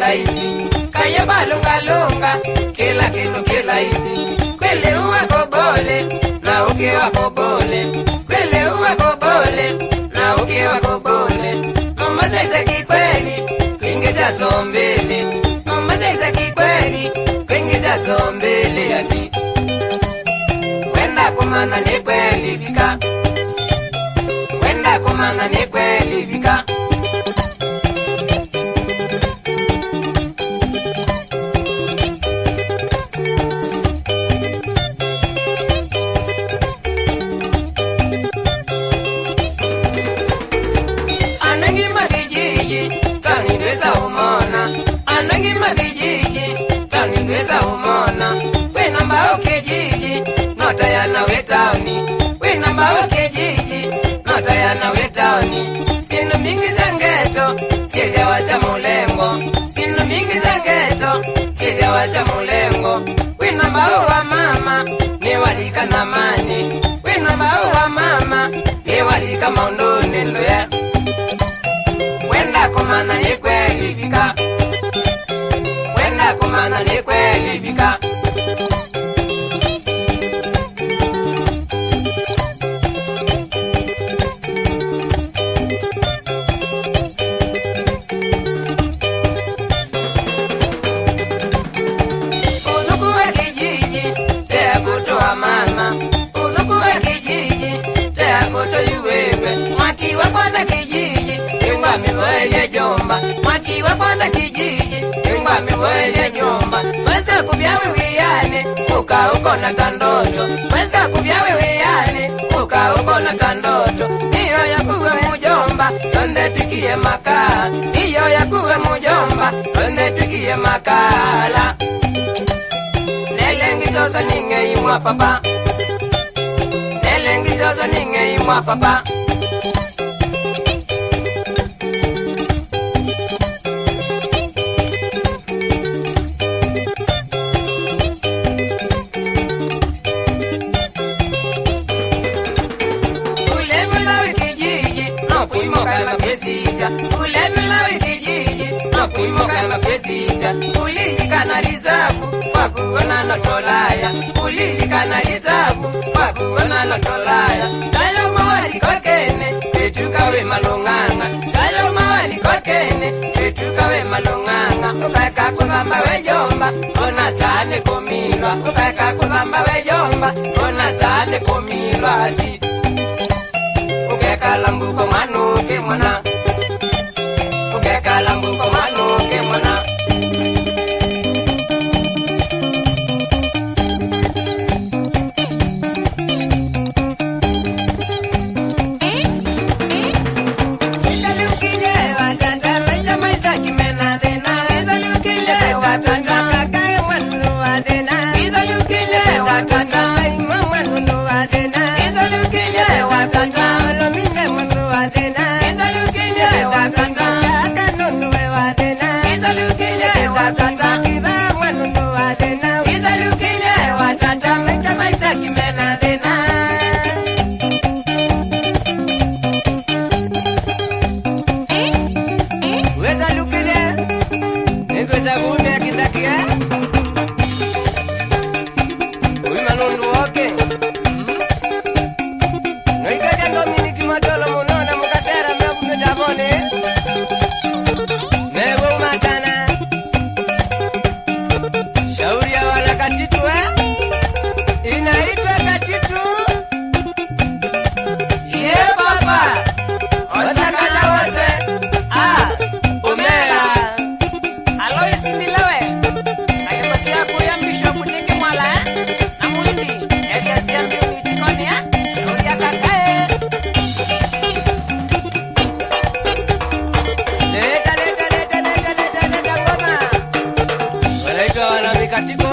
kelaisi, kaya balunga lunga, kila kitu kelaisi. Kwele uwa kobole, na ukiwa kobole. Kwele uwa kobole, na ukiwa kobole. Mama zaisa kikweli, kuingiza sombele. Mama zaisa kikweli, kuingiza sombele asi. Wenda kumana ni kweli fika. Wenda kumana ni kweli fika. Anangi magijiji, kanindweza umona. Anangi magijiji, kanindweza umona. We namba okejiji, nota ya nawe tauni. We namba okejiji, nota ya nawe tauni. Sino mingi za ngeto, sieja wacha mulengo. Sino mingi za ngeto, sieja wacha mulengo. We namba uwa mama, ne walika na mani. We namba uwa mama, ne walika maundone ndoya. Wenda kumana ni kweli fika. Wenda kumana ni kweli fika. Uduku wa kijiji, tea kutoa mama. Uduku wa kijiji, tea kutoa yuwewe. Mwaki wa kwanza kijiji, ingwa miwele jomba. Mwaki wa kwanza kijiji, ingwa miwele jomba. Weza kubyawe wiyane, uka uko na tandoto. Weza kubyawe wiyane, uka uko na tandoto. Iyo ya kuwe mujomba, tonde tukie makaa. Iyo ya kuwe mujomba, tonde tukie makala. Nelengi zozo ninge imwa papa. Nelengi zozo ninge imwa papa. Ulilikana lizabu, wakuona notolaya. Ulilikana lizabu, wakuona notolaya. Shalo mawali kwa kene, wetukawe malunganga. Shalo mawali kwa kene, wetukawe malunganga. Ukaeka kuzamba wejomba, ona sane kumilwa. Ukaeka kuzamba wejomba, ona sane kumilwa asi. Ukeka lambuko manuke mwana. Ukeka lambuko manuke mwana. Katika